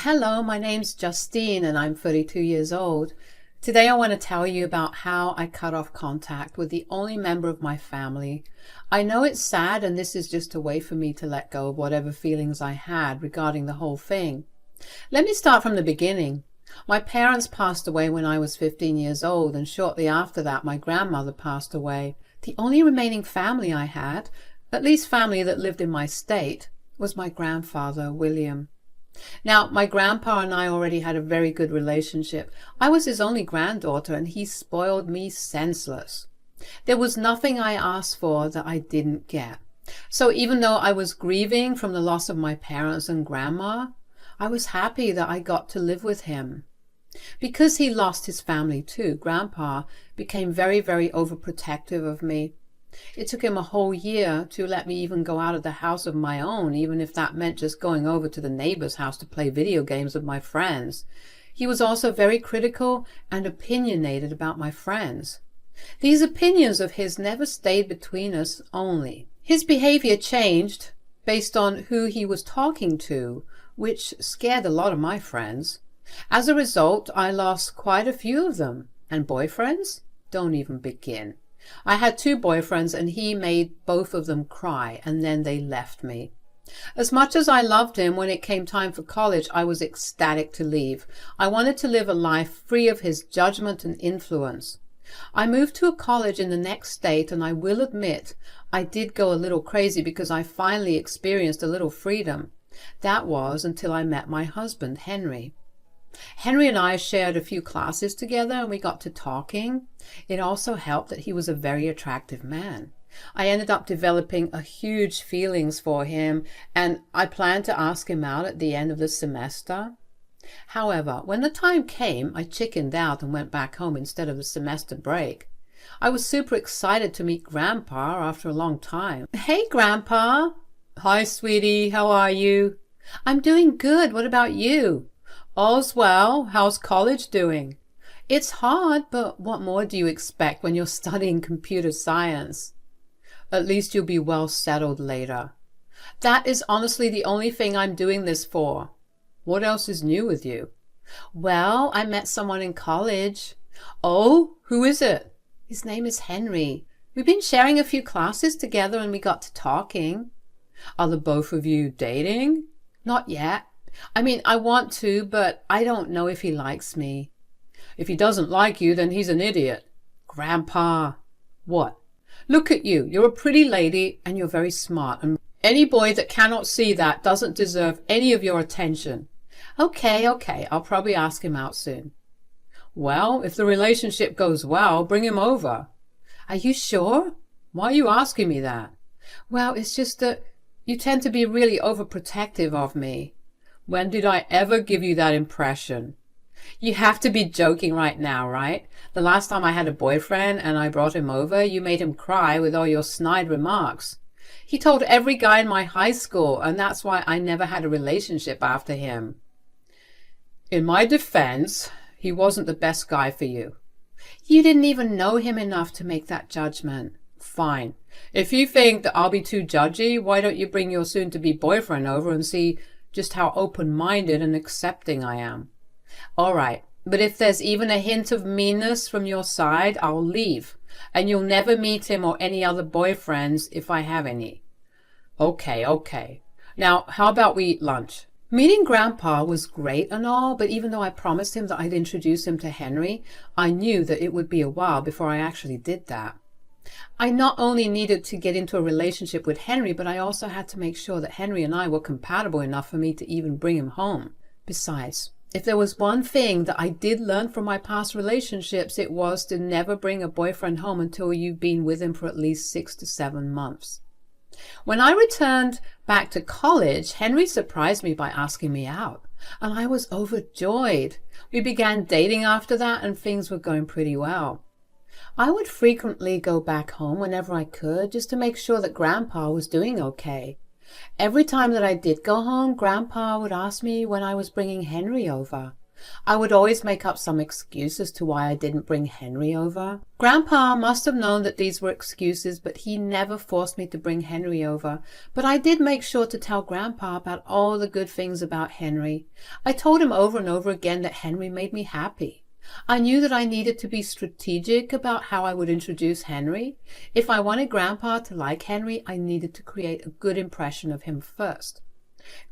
Hello, my name's Justine and I'm 32 years old. Today I want to tell you about how I cut off contact with the only member of my family. I know it's sad, and this is just a way for me to let go of whatever feelings I had regarding the whole thing. Let me start from the beginning. My parents passed away when I was 15 years old, and shortly after that my grandmother passed away. The only remaining family I had, at least family that lived in my state, was my grandfather, William. Now, my grandpa and I already had a very good relationship. I was his only granddaughter, and he spoiled me senseless. There was nothing I asked for that I didn't get. So even though I was grieving from the loss of my parents and grandma, I was happy that I got to live with him. Because he lost his family too, Grandpa became very, very overprotective of me. It took him a whole year to let me even go out of the house of my own, even if that meant just going over to the neighbor's house to play video games with my friends. He was also very critical and opinionated about my friends. These opinions of his never stayed between us only. His behavior changed based on who he was talking to, which scared a lot of my friends. As a result, I lost quite a few of them. And boyfriends? Don't even begin. I had 2 boyfriends, and he made both of them cry, and then they left me. As much as I loved him, when it came time for college, I was ecstatic to leave. I wanted to live a life free of his judgment and influence. I moved to a college in the next state, and I will admit I did go a little crazy because I finally experienced a little freedom. That was until I met my husband, Henry. Henry and I shared a few classes together, and we got to talking. It also helped that he was a very attractive man. I ended up developing a huge feelings for him, and I planned to ask him out at the end of the semester. However, when the time came, I chickened out and went back home instead of the semester break. I was super excited to meet Grandpa after a long time. Hey, Grandpa. Hi, sweetie. How are you? I'm doing good. What about you? All's well. How's college doing? It's hard, but what more do you expect when you're studying computer science? At least you'll be well settled later. That is honestly the only thing I'm doing this for. What else is new with you? Well, I met someone in college. Oh, who is it? His name is Henry. We've been sharing a few classes together, and we got to talking. Are the both of you dating? Not yet. I mean, I want to, but I don't know if he likes me. If he doesn't like you, then he's an idiot. Grandpa. What? Look at you. You're a pretty lady, and you're very smart. And any boy that cannot see that doesn't deserve any of your attention. Okay. I'll probably ask him out soon. Well, if the relationship goes well, bring him over. Are you sure? Why are you asking me that? Well, it's just that you tend to be really overprotective of me. When did I ever give you that impression? You have to be joking right now, right? The last time I had a boyfriend and I brought him over, you made him cry with all your snide remarks. He told every guy in my high school, and that's why I never had a relationship after him. In my defense, he wasn't the best guy for you. You didn't even know him enough to make that judgment. Fine. If you think that I'll be too judgy, why don't you bring your soon-to-be boyfriend over and see just how open-minded and accepting I am? All right, but if there's even a hint of meanness from your side, I'll leave, and you'll never meet him or any other boyfriends if I have any. Okay. Now, how about we eat lunch? Meeting Grandpa was great and all, but even though I promised him that I'd introduce him to Henry, I knew that it would be a while before I actually did that. I not only needed to get into a relationship with Henry, but I also had to make sure that Henry and I were compatible enough for me to even bring him home. Besides, if there was one thing that I did learn from my past relationships, it was to never bring a boyfriend home until you've been with him for at least 6 to 7 months. When I returned back to college, Henry surprised me by asking me out, and I was overjoyed. We began dating after that, and things were going pretty well. I would frequently go back home whenever I could, just to make sure that Grandpa was doing okay. Every time that I did go home, Grandpa would ask me when I was bringing Henry over. I would always make up some excuse as to why I didn't bring Henry over. Grandpa must have known that these were excuses, but he never forced me to bring Henry over. But I did make sure to tell Grandpa about all the good things about Henry. I told him over and over again that Henry made me happy. I knew that I needed to be strategic about how I would introduce Henry. If I wanted Grandpa to like Henry, I needed to create a good impression of him first.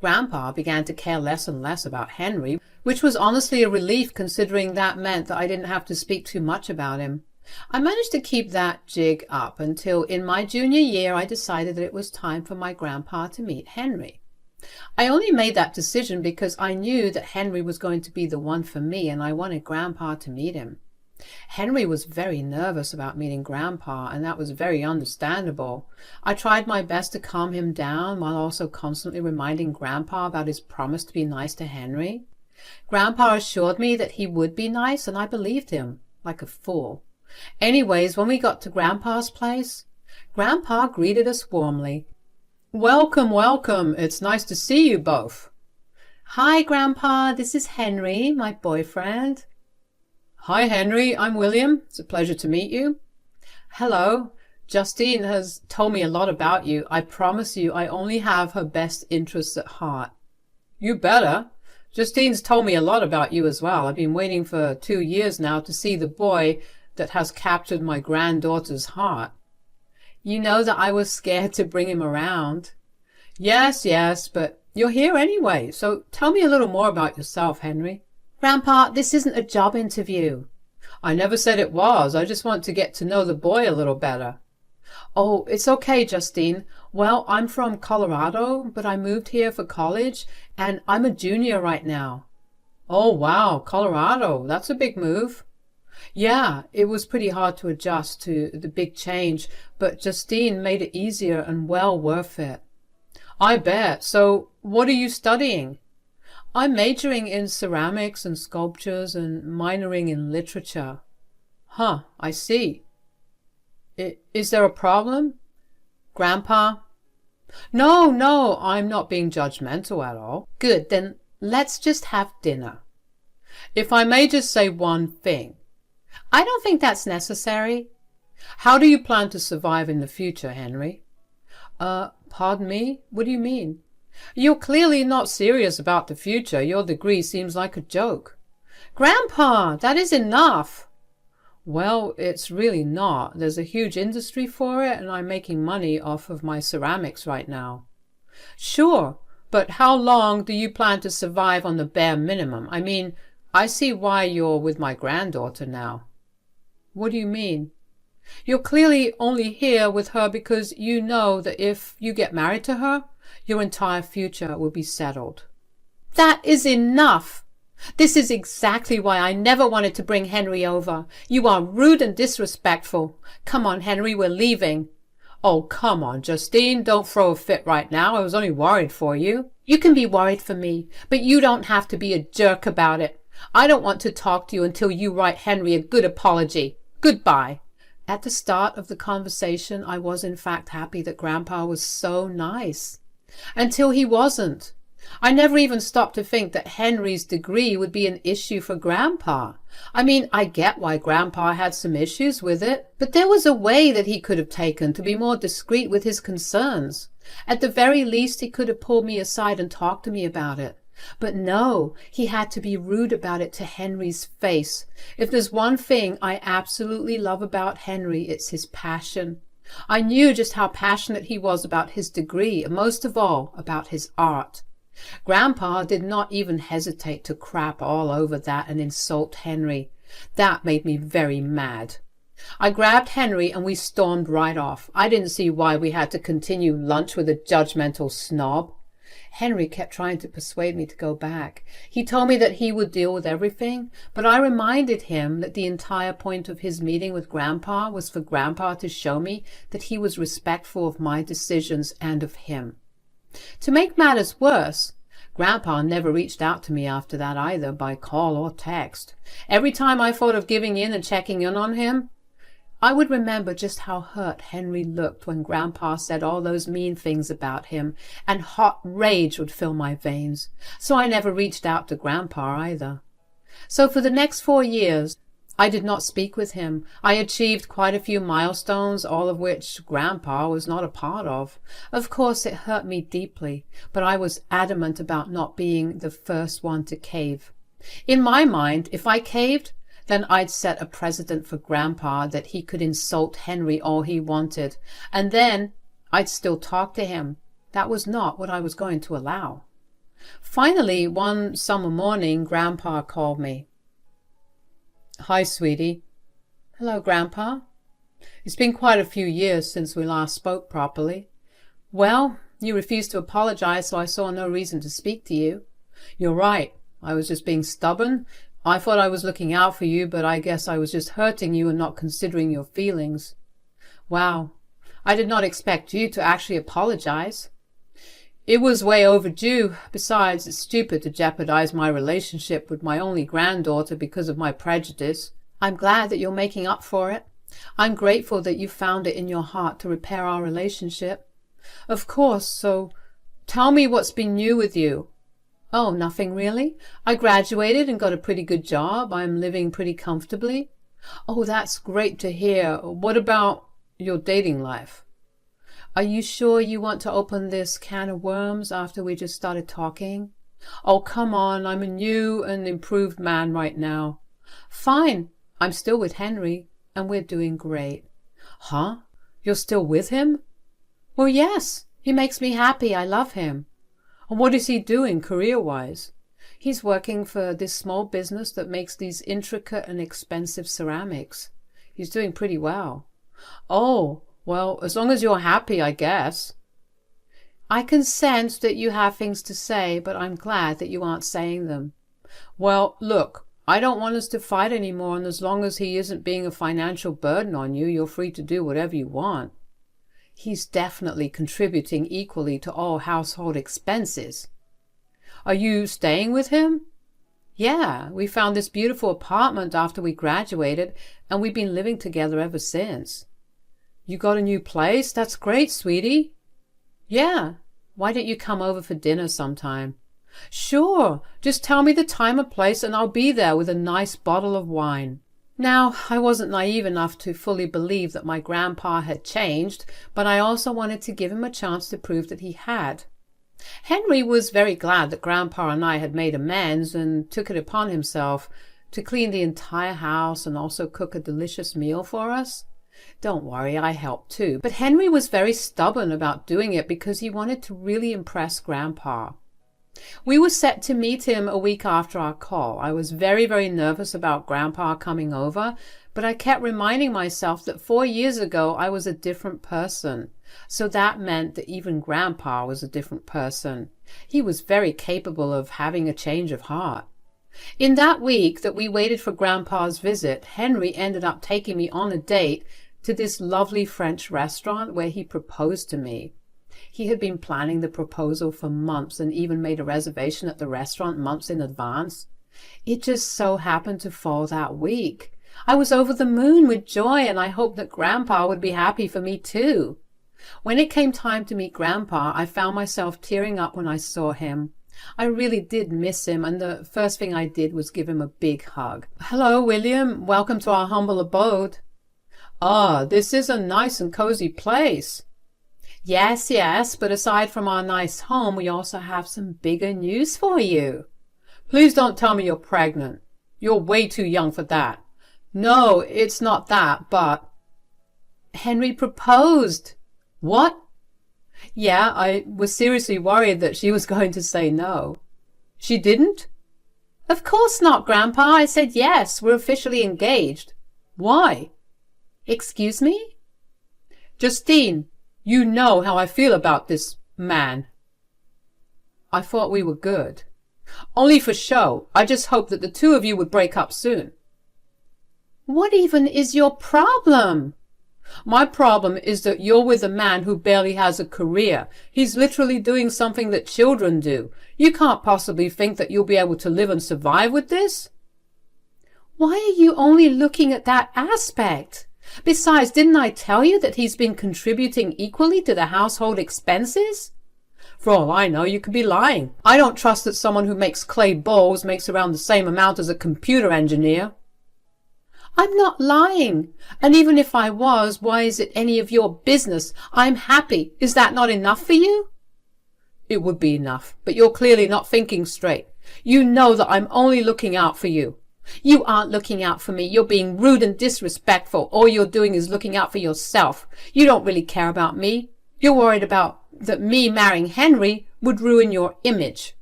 Grandpa began to care less and less about Henry, which was honestly a relief considering that meant that I didn't have to speak too much about him. I managed to keep that jig up until in my junior year I decided that it was time for my grandpa to meet Henry. I only made that decision because I knew that Henry was going to be the one for me and I wanted Grandpa to meet him. Henry was very nervous about meeting Grandpa, and that was very understandable. I tried my best to calm him down while also constantly reminding Grandpa about his promise to be nice to Henry. Grandpa assured me that he would be nice, and I believed him, like a fool. Anyways, when we got to Grandpa's place, Grandpa greeted us warmly. "Welcome, welcome. It's nice to see you both." "Hi, Grandpa. This is Henry, my boyfriend." "Hi, Henry. I'm William. It's a pleasure to meet you." "Hello. Justine has told me a lot about you. I promise you I only have her best interests at heart." "You better. Justine's told me a lot about you as well. I've been waiting for 2 years now to see the boy that has captured my granddaughter's heart." "You know that I was scared to bring him around." Yes, but you're here anyway, so tell me a little more about yourself, Henry." "Grandpa, this isn't a job interview." "I never said it was. I just want to get to know the boy a little better." "Oh, it's okay, Justine. Well, I'm from Colorado, but I moved here for college, and I'm a junior right now." "Oh, wow, Colorado. That's a big move." "Yeah, it was pretty hard to adjust to the big change, but Justine made it easier and well worth it." "I bet. So, what are you studying?" "I'm majoring in ceramics and sculptures and minoring in literature." "Huh, I see. Is there a problem?" "Grandpa?" No, I'm not being judgmental at all." "Good, then let's just have dinner." "If I may just say one thing." "I don't think that's necessary." "How do you plan to survive in the future, Henry?" Pardon me? What do you mean?" "You're clearly not serious about the future. Your degree seems like a joke." "Grandpa, that is enough." "Well, it's really not. There's a huge industry for it, and I'm making money off of my ceramics right now." "Sure, but how long do you plan to survive on the bare minimum? I mean, I see why you're with my granddaughter now." "What do you mean?" "You're clearly only here with her because you know that if you get married to her, your entire future will be settled." "That is enough. This is exactly why I never wanted to bring Henry over. You are rude and disrespectful. Come on, Henry, we're leaving." "Oh, come on, Justine. Don't throw a fit right now. I was only worried for you." "You can be worried for me, but you don't have to be a jerk about it. I don't want to talk to you until you write Henry a good apology. Goodbye." At the start of the conversation, I was in fact happy that Grandpa was so nice. Until he wasn't. I never even stopped to think that Henry's degree would be an issue for Grandpa. I mean, I get why Grandpa had some issues with it, but there was a way that he could have taken to be more discreet with his concerns. At the very least, he could have pulled me aside and talked to me about it. But no, he had to be rude about it to Henry's face. If there's one thing I absolutely love about Henry, it's his passion. I knew just how passionate he was about his degree, and most of all, about his art. Grandpa did not even hesitate to crap all over that and insult Henry. That made me very mad. I grabbed Henry and we stormed right off. I didn't see why we had to continue lunch with a judgmental snob. Henry kept trying to persuade me to go back. He told me that he would deal with everything, but I reminded him that the entire point of his meeting with Grandpa was for Grandpa to show me that he was respectful of my decisions and of him. To make matters worse, Grandpa never reached out to me after that either, by call or text. Every time I thought of giving in and checking in on him, I would remember just how hurt Henry looked when Grandpa said all those mean things about him, and hot rage would fill my veins, so I never reached out to Grandpa either. So for the next 4 years, I did not speak with him. I achieved quite a few milestones, all of which Grandpa was not a part of. Of course, it hurt me deeply, but I was adamant about not being the first one to cave. In my mind, if I caved, then I'd set a precedent for Grandpa that he could insult Henry all he wanted, and then I'd still talk to him. That was not what I was going to allow. Finally, one summer morning, Grandpa called me. "Hi, sweetie." "Hello, Grandpa." "It's been quite a few years since we last spoke properly." "Well, you refused to apologize, so I saw no reason to speak to you." "You're right. I was just being stubborn. I thought I was looking out for you, but I guess I was just hurting you and not considering your feelings." "Wow. I did not expect you to actually apologize." "It was way overdue. Besides, it's stupid to jeopardize my relationship with my only granddaughter because of my prejudice." "I'm glad that you're making up for it. I'm grateful that you found it in your heart to repair our relationship." "Of course. So tell me what's been new with you." "Oh, nothing really. I graduated and got a pretty good job. I'm living pretty comfortably." "Oh, that's great to hear. What about your dating life?" "Are you sure you want to open this can of worms after we just started talking?" "Oh, come on. I'm a new and improved man right now." "Fine. I'm still with Henry, and we're doing great." "Huh? You're still with him?" "Well, yes. He makes me happy. I love him." "And what is he doing career-wise?" "He's working for this small business that makes these intricate and expensive ceramics. He's doing pretty well." "Oh, well, as long as you're happy, I guess." "I can sense that you have things to say, but I'm glad that you aren't saying them." "Well, look, I don't want us to fight anymore, and as long as he isn't being a financial burden on you, you're free to do whatever you want." "He's definitely contributing equally to all household expenses." "Are you staying with him?" "Yeah, we found this beautiful apartment after we graduated, and we've been living together ever since." "You got a new place? That's great, sweetie." "Yeah. Why don't you come over for dinner sometime?" "Sure. Just tell me the time and place and I'll be there with a nice bottle of wine." Now, I wasn't naive enough to fully believe that my grandpa had changed, but I also wanted to give him a chance to prove that he had. Henry was very glad that Grandpa and I had made amends and took it upon himself to clean the entire house and also cook a delicious meal for us. Don't worry, I helped too. But Henry was very stubborn about doing it because he wanted to really impress Grandpa. We were set to meet him a week after our call. I was very, very nervous about Grandpa coming over, but I kept reminding myself that 4 years ago I was a different person. So that meant that even Grandpa was a different person. He was very capable of having a change of heart. In that week that we waited for Grandpa's visit, Henry ended up taking me on a date to this lovely French restaurant where he proposed to me. He had been planning the proposal for months and even made a reservation at the restaurant months in advance. It just so happened to fall that week. I was over the moon with joy, and I hoped that Grandpa would be happy for me too. When it came time to meet Grandpa, I found myself tearing up when I saw him. I really did miss him, and the first thing I did was give him a big hug. "Hello, William. Welcome to our humble abode." "Ah, this is a nice and cozy place." Yes, but aside from our nice home, we also have some bigger news for you." "Please don't tell me you're pregnant. You're way too young for that." "No, it's not that, but—" "Henry proposed." "What?" "Yeah, I was seriously worried that she was going to say no." "She didn't?" "Of course not, Grandpa. I said yes. We're officially engaged." "Why?" "Excuse me?" "Justine, you know how I feel about this man." "I thought we were good." "Only for show. I just hoped that the two of you would break up soon." "What even is your problem?" "My problem is that you're with a man who barely has a career. He's literally doing something that children do. You can't possibly think that you'll be able to live and survive with this." "Why are you only looking at that aspect? Besides, didn't I tell you that he's been contributing equally to the household expenses?" For all I know, you could be lying. I don't trust that someone who makes clay bowls makes around the same amount as a computer engineer. I'm not lying. And even if I was, why is it any of your business? I'm happy. Is that not enough for you? It would be enough, but you're clearly not thinking straight. You know that I'm only looking out for you. You aren't looking out for me. You're being rude and disrespectful. All you're doing is looking out for yourself. You don't really care about me. You're worried about that me marrying Henry would ruin your image.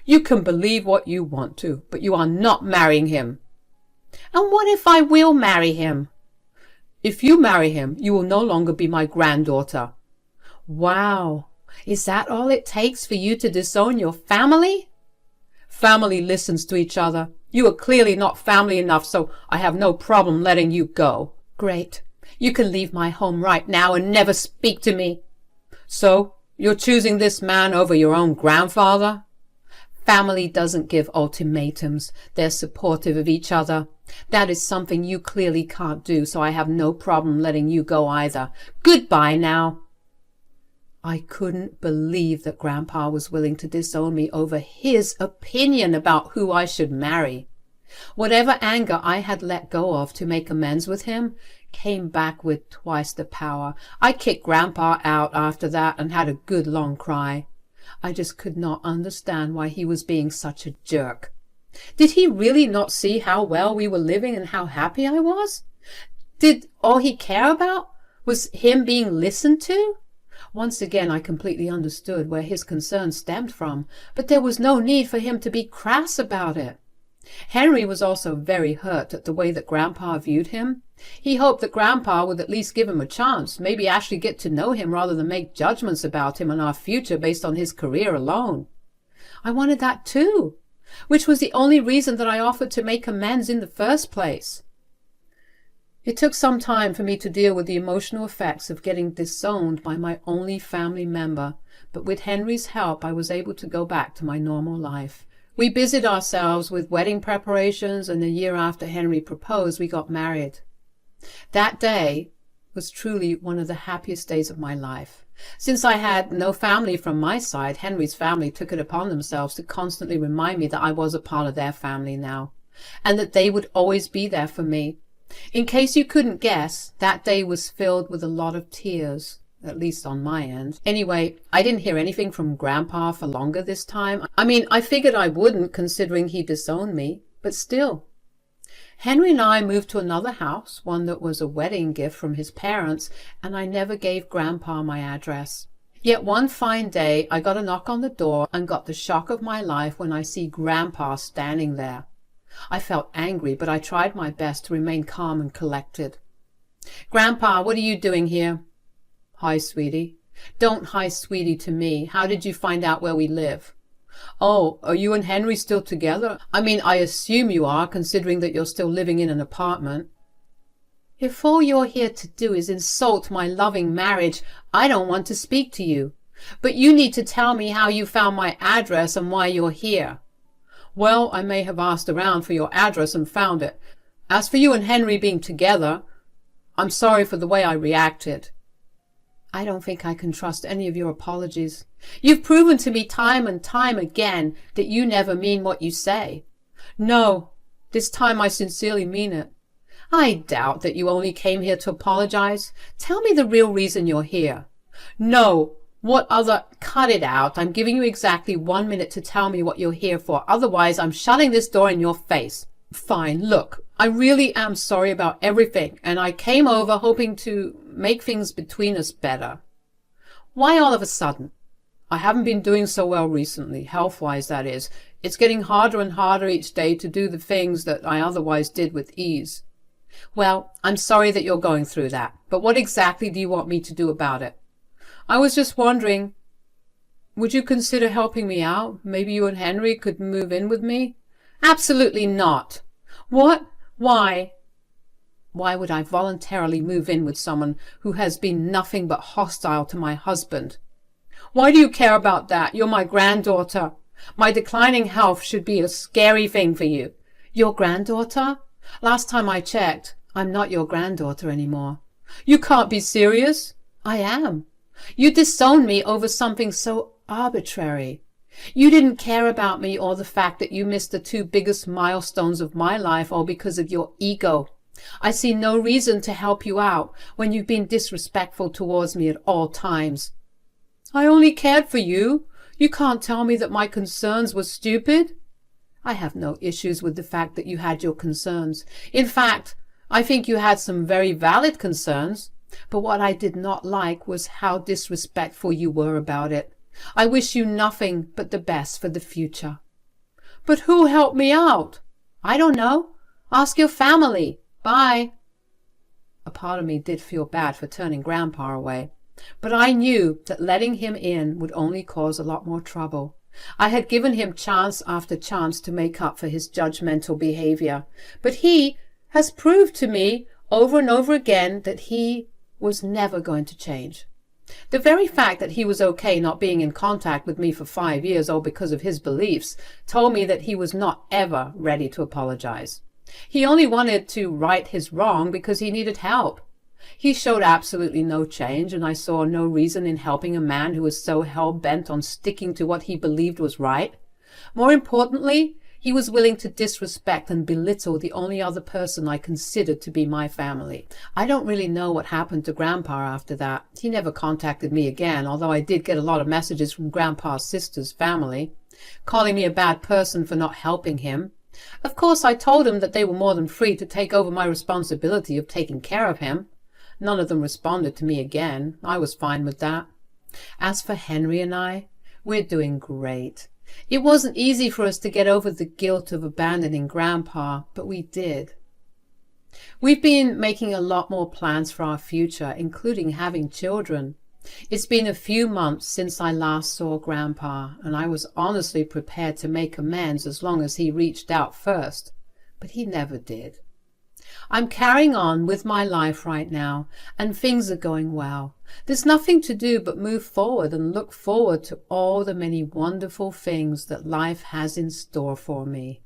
You can believe what you want to, but you are not marrying him. And what if I will marry him? If you marry him, you will no longer be my granddaughter. Wow. Is that all it takes for you to disown your family? Family listens to each other. You are clearly not family enough, so I have no problem letting you go. Great. You can leave my home right now and never speak to me. So, you're choosing this man over your own grandfather? Family doesn't give ultimatums. They're supportive of each other. That is something you clearly can't do, so I have no problem letting you go either. Goodbye now. I couldn't believe that Grandpa was willing to disown me over his opinion about who I should marry. Whatever anger I had let go of to make amends with him came back with twice the power. I kicked Grandpa out after that and had a good long cry. I just could not understand why he was being such a jerk. Did he really not see how well we were living and how happy I was? Did all he care about was him being listened to? Once again, I completely understood where his concern stemmed from, but there was no need for him to be crass about it. Henry was also very hurt at the way that Grandpa viewed him. He hoped that Grandpa would at least give him a chance, maybe actually get to know him rather than make judgments about him and our future based on his career alone. I wanted that too, which was the only reason that I offered to make amends in the first place. It took some time for me to deal with the emotional effects of getting disowned by my only family member, but with Henry's help I was able to go back to my normal life. We busied ourselves with wedding preparations, and a year after Henry proposed, we got married. That day was truly one of the happiest days of my life. Since I had no family from my side, Henry's family took it upon themselves to constantly remind me that I was a part of their family now, and that they would always be there for me. In case you couldn't guess, that day was filled with a lot of tears, at least on my end. Anyway, I didn't hear anything from Grandpa for longer this time. I figured I wouldn't, considering he disowned me, but still. Henry and I moved to another house, one that was a wedding gift from his parents, and I never gave Grandpa my address. Yet one fine day, I got a knock on the door and got the shock of my life when I see Grandpa standing there. I felt angry, but I tried my best to remain calm and collected. Grandpa, what are you doing here? Hi, sweetie. Don't hi, sweetie, to me. How did you find out where we live? Oh, are you and Henry still together? I assume you are, considering that you're still living in an apartment. If all you're here to do is insult my loving marriage, I don't want to speak to you. But you need to tell me how you found my address and why you're here. Well, I may have asked around for your address and found it. As for you and Henry being together, I'm sorry for the way I reacted. I don't think I can trust any of your apologies. You've proven to me time and time again that you never mean what you say. No, this time I sincerely mean it. I doubt that you only came here to apologize. Tell me the real reason you're here. No. What other? Cut it out. I'm giving you exactly 1 minute to tell me what you're here for. Otherwise, I'm shutting this door in your face. Fine. Look, I really am sorry about everything, and I came over hoping to make things between us better. Why all of a sudden? I haven't been doing so well recently, health-wise, that is. It's getting harder and harder each day to do the things that I otherwise did with ease. Well, I'm sorry that you're going through that, but what exactly do you want me to do about it? I was just wondering, would you consider helping me out? Maybe you and Henry could move in with me? Absolutely not. What? Why? Why would I voluntarily move in with someone who has been nothing but hostile to my husband? Why do you care about that? You're my granddaughter. My declining health should be a scary thing for you. Your granddaughter? Last time I checked, I'm not your granddaughter anymore. You can't be serious. I am. You disowned me over something so arbitrary. You didn't care about me or the fact that you missed the two biggest milestones of my life all because of your ego. I see no reason to help you out when you've been disrespectful towards me at all times. I only cared for you. You can't tell me that my concerns were stupid. I have no issues with the fact that you had your concerns. In fact, I think you had some very valid concerns. But what I did not like was how disrespectful you were about it. I wish you nothing but the best for the future. But who helped me out? I don't know. Ask your family. Bye. A part of me did feel bad for turning Grandpa away, but I knew that letting him in would only cause a lot more trouble. I had given him chance after chance to make up for his judgmental behavior, but he has proved to me over and over again that he was never going to change. The very fact that he was okay not being in contact with me for 5 years, all because of his beliefs, told me that he was not ever ready to apologize. He only wanted to right his wrong because he needed help. He showed absolutely no change, and I saw no reason in helping a man who was so hell-bent on sticking to what he believed was right. More importantly, he was willing to disrespect and belittle the only other person I considered to be my family. I don't really know what happened to Grandpa after that. He never contacted me again, although I did get a lot of messages from Grandpa's sister's family, calling me a bad person for not helping him. Of course, I told him that they were more than free to take over my responsibility of taking care of him. None of them responded to me again. I was fine with that. As for Henry and I, we're doing great. It wasn't easy for us to get over the guilt of abandoning Grandpa, but we did. We've been making a lot more plans for our future, including having children. It's been a few months since I last saw Grandpa, and I was honestly prepared to make amends as long as he reached out first, but he never did. I'm carrying on with my life right now, and things are going well. There's nothing to do but move forward and look forward to all the many wonderful things that life has in store for me.